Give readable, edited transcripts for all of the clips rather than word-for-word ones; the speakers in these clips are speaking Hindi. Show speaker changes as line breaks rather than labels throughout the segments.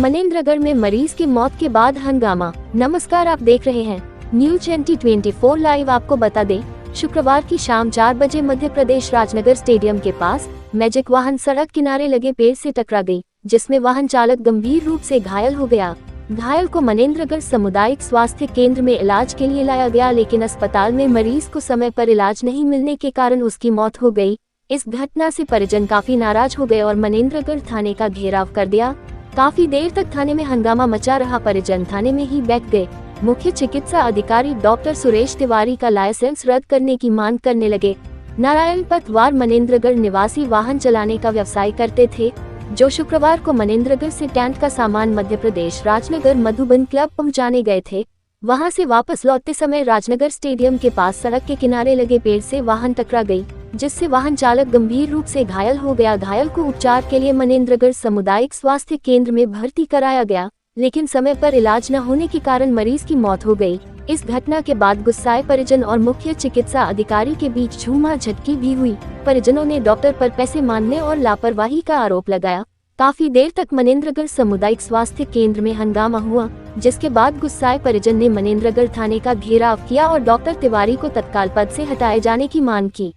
मनेंद्रगढ़ में मरीज की मौत के बाद हंगामा। नमस्कार, आप देख रहे हैं न्यूज 2024 लाइव। आपको बता दें, शुक्रवार की शाम 4 बजे मध्य प्रदेश राजनगर स्टेडियम के पास मैजिक वाहन सड़क किनारे लगे पेड़ से टकरा गई, जिसमें वाहन चालक गंभीर रूप से घायल हो गया। घायल को मनेंद्रगढ़ सामुदायिक स्वास्थ्य केंद्र में इलाज के लिए लाया गया, लेकिन अस्पताल में मरीज को समय पर इलाज नहीं मिलने के कारण उसकी मौत हो गई। इस घटना से परिजन काफी नाराज हो गए और मनेंद्रगढ़ थाने का घेराव कर दिया। काफी देर तक थाने में हंगामा मचा रहा। परिजन थाने में ही बैठ गए। मुख्य चिकित्सा अधिकारी डॉक्टर सुरेश तिवारी का लाइसेंस रद्द करने की मांग करने लगे। नारायण पतवार मनेंद्रगढ़ निवासी वाहन चलाने का व्यवसाय करते थे, जो शुक्रवार को मनेंद्रगढ़ से टेंट का सामान मध्य प्रदेश राजनगर मधुबन क्लब पहुंचाने गए थे। वहां से वापस लौटते समय राजनगर स्टेडियम के पास सड़क के किनारे लगे पेड़ से वाहन टकरा गई, जिससे वाहन चालक गंभीर रूप से घायल हो गया। घायल को उपचार के लिए मनेंद्रगढ़ सामुदायिक स्वास्थ्य केंद्र में भर्ती कराया गया, लेकिन समय पर इलाज न होने के कारण मरीज की मौत हो गई। इस घटना के बाद गुस्साए परिजन और मुख्य चिकित्सा अधिकारी के बीच झूमाझटकी भी हुई। परिजनों ने डॉक्टर पर पैसे मांगने और लापरवाही का आरोप लगाया। काफी देर तक मनेंद्रगढ़ सामुदायिक स्वास्थ्य केंद्र में हंगामा हुआ, जिसके बाद गुस्साए परिजन ने मनेंद्रगढ़ थाने का घेराव किया और डॉक्टर तिवारी को तत्काल पद से हटाए जाने की मांग की।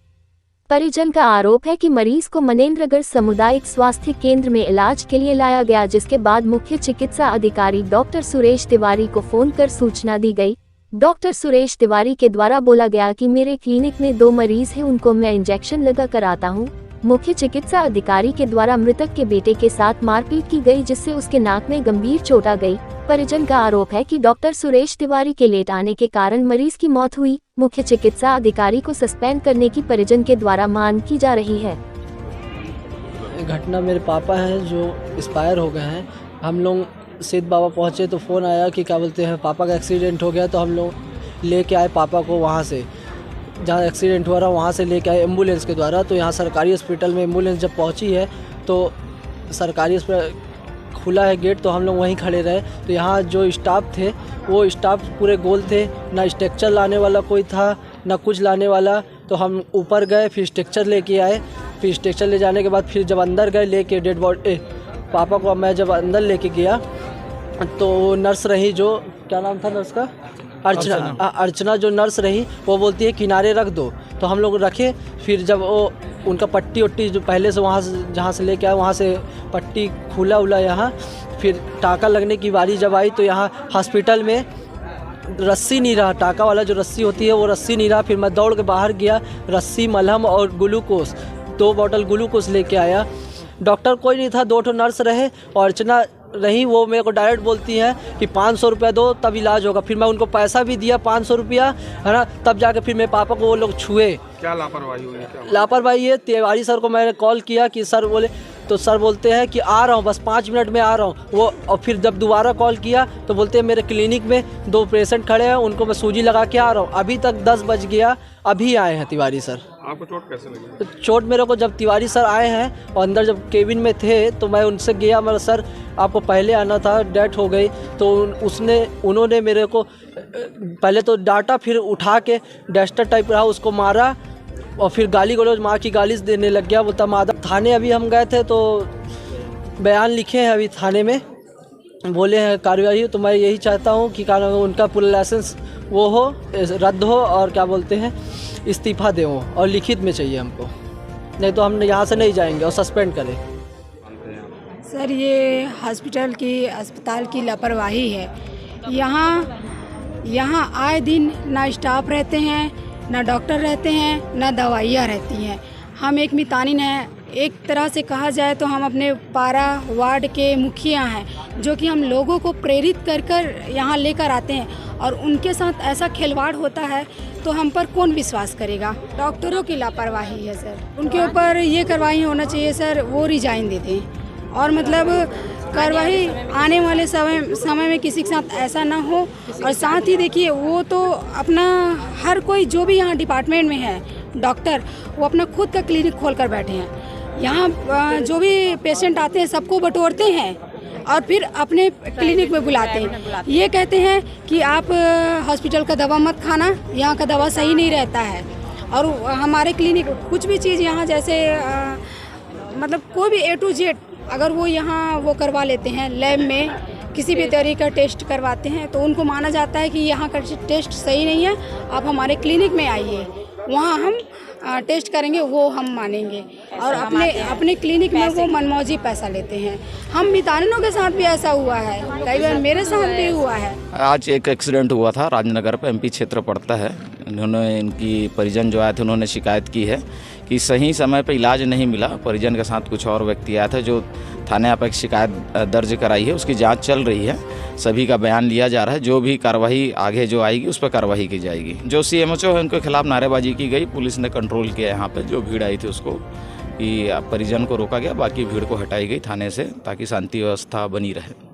परिजन का आरोप है कि मरीज को मनेंद्रगढ़ सामुदायिक स्वास्थ्य केंद्र में इलाज के लिए लाया गया, जिसके बाद मुख्य चिकित्सा अधिकारी डॉक्टर सुरेश तिवारी को फोन कर सूचना दी गई। डॉक्टर सुरेश तिवारी के द्वारा बोला गया कि मेरे क्लिनिक में 2 मरीज हैं, उनको मैं इंजेक्शन लगा कर आता हूँ। मुख्य चिकित्सा अधिकारी के द्वारा मृतक के बेटे के साथ मारपीट की गई, जिससे उसके नाक में गंभीर चोट आ गई। परिजन का आरोप है कि डॉक्टर सुरेश तिवारी के लेट आने के कारण मरीज की मौत हुई। मुख्य चिकित्सा अधिकारी को सस्पेंड करने की परिजन के द्वारा मांग की जा रही है।
घटना मेरे पापा हैं जो एक्सपायर हो गए हैं। हम लोग सिद्ध बाबा पहुँचे तो फ़ोन आया कि क्या बोलते हैं पापा का एक्सीडेंट हो गया, तो हम लोग लेके आए पापा को वहाँ से जहाँ एक्सीडेंट हुआ रहा, वहाँ से लेके आए एम्बुलेंस के द्वारा। तो यहाँ सरकारी हॉस्पिटल में एम्बुलेंस जब पहुँची है तो सरकारी हॉस्पिटल खुला है गेट, तो हम लोग वहीं खड़े रहे। तो यहाँ जो स्टाफ थे वो स्टाफ पूरे गोल थे, ना स्ट्रक्चर लाने वाला कोई था ना कुछ लाने वाला। तो हम ऊपर गए, फिर स्ट्रक्चर लेके आए। फिर स्ट्रक्चर ले जाने के बाद फिर जब अंदर गए लेके डेड बॉडी पापा को, मैं जब अंदर लेके गया तो नर्स रही, जो क्या नाम था नर्स का, अर्चना जो नर्स रही, वो बोलती है किनारे रख दो। तो हम लोग रखे। फिर जब वो उनका पट्टी वट्टी जो पहले से वहाँ से जहाँ से लेके आए वहाँ से पट्टी खुला उला यहाँ, फिर टाँका लगने की बारी जब आई तो यहाँ हॉस्पिटल में रस्सी नहीं रहा, टाँका वाला जो रस्सी होती है वो रस्सी नहीं रहा। फिर मैं दौड़ के बाहर गया, रस्सी, मलहम और ग्लूकोज, 2 बॉटल ग्लूकोज लेके आया। डॉक्टर कोई नहीं था, 2 ठो नर्स रहे और अर्चना रही। वो मेरे को डायरेक्ट बोलती हैं कि 500 रुपया दो तब इलाज होगा। फिर मैं उनको पैसा भी दिया 500 रुपया, है ना, तब जाके फिर मेरे पापा को वो लोग छुए।
क्या लापरवाही हुई?
लापरवाही ये तिवारी सर को मैंने कॉल किया कि सर बोले, तो सर बोलते हैं कि आ रहा हूँ, बस 5 मिनट में आ रहा हूँ वो। और फिर जब दोबारा कॉल किया तो बोलते हैं मेरे क्लिनिक में 2 पेशेंट खड़े हैं, उनको मैं सूजी लगा के आ रहा हूँ। अभी तक 10 बज गया, अभी आए हैं तिवारी सर।
आपको चोट कैसे लगी?
तो चोट मेरे को जब तिवारी सर आए हैं और अंदर जब केबिन में थे तो मैं उनसे गया, मेरा सर आपको पहले आना था, डेथ हो गई। तो उन्होंने मेरे को पहले तो डांटा, फिर उठा के डस्टर टाइप रहा उसको मारा और फिर गाली गलौज माँ की गाली देने लग गया। वो तमादा थाने अभी हम गए थे तो बयान लिखे हैं अभी थाने में, बोले हैं कार्रवाई। तो मैं यही चाहता हूँ कि उनका पूरा लाइसेंस वो हो, रद्द हो और क्या बोलते हैं इस्तीफ़ा दें वो, और लिखित में चाहिए हमको, नहीं तो हम यहाँ से नहीं जाएंगे और सस्पेंड करें।
सर ये अस्पताल की लापरवाही है। यहाँ आए दिन ना स्टाफ रहते हैं, ना डॉक्टर रहते हैं, ना दवाइयाँ रहती हैं। हम एक मितानिन हैं, एक तरह से कहा जाए तो हम अपने पारा वार्ड के मुखिया हैं, जो कि हम लोगों को प्रेरित कर यहाँ लेकर आते हैं और उनके साथ ऐसा खिलवाड़ होता है तो हम पर कौन विश्वास करेगा। डॉक्टरों की लापरवाही है सर, उनके ऊपर ये कार्रवाई होना चाहिए सर, वो रिजाइन दे दें और मतलब कार्रवाई आने वाले समय में किसी के साथ ऐसा ना हो। और साथ ही देखिए वो तो अपना हर कोई जो भी यहाँ डिपार्टमेंट में है डॉक्टर, वो अपना खुद का क्लिनिक खोल कर बैठे हैं। यहाँ जो भी पेशेंट आते हैं सबको बटोरते हैं और फिर अपने क्लिनिक में बुलाते हैं। ये कहते हैं कि आप हॉस्पिटल का दवा मत खाना, यहाँ का दवा सही नहीं रहता है। और हमारे क्लिनिक कुछ भी चीज़ यहाँ जैसे मतलब कोई भी A to Z अगर वो यहाँ वो करवा लेते हैं लैब में किसी भी तरीके का टेस्ट करवाते हैं तो उनको माना जाता है कि यहाँ का टेस्ट सही नहीं है, आप हमारे क्लिनिक में आइए, वहाँ हम टेस्ट करेंगे, वो हम मानेंगे। और अपने क्लिनिक में वो मनमौजी पैसा लेते हैं। हम मितानिनों के साथ भी ऐसा हुआ है, कई बार मेरे साथ भी हुआ है।
आज एक एक्सीडेंट हुआ था राजनगर पे, एमपी क्षेत्र पड़ता है। इन्होंने इनकी परिजन जो आए थे उन्होंने शिकायत की है कि सही समय पे इलाज नहीं मिला। परिजन के साथ कुछ और व्यक्ति आया था जो थाने आप एक शिकायत दर्ज कराई है, उसकी जांच चल रही है, सभी का बयान लिया जा रहा है। जो भी कार्रवाई आगे जो आएगी उस पर कार्रवाई की जाएगी। जो सीएमएचओ है उनके खिलाफ नारेबाजी की गई, पुलिस ने कंट्रोल किया यहाँ पे। जो भीड़ आई थी उसको कि परिजन को रोका गया, बाकी भीड़ को हटाई गई थाने से ताकि शांति व्यवस्था बनी रहे।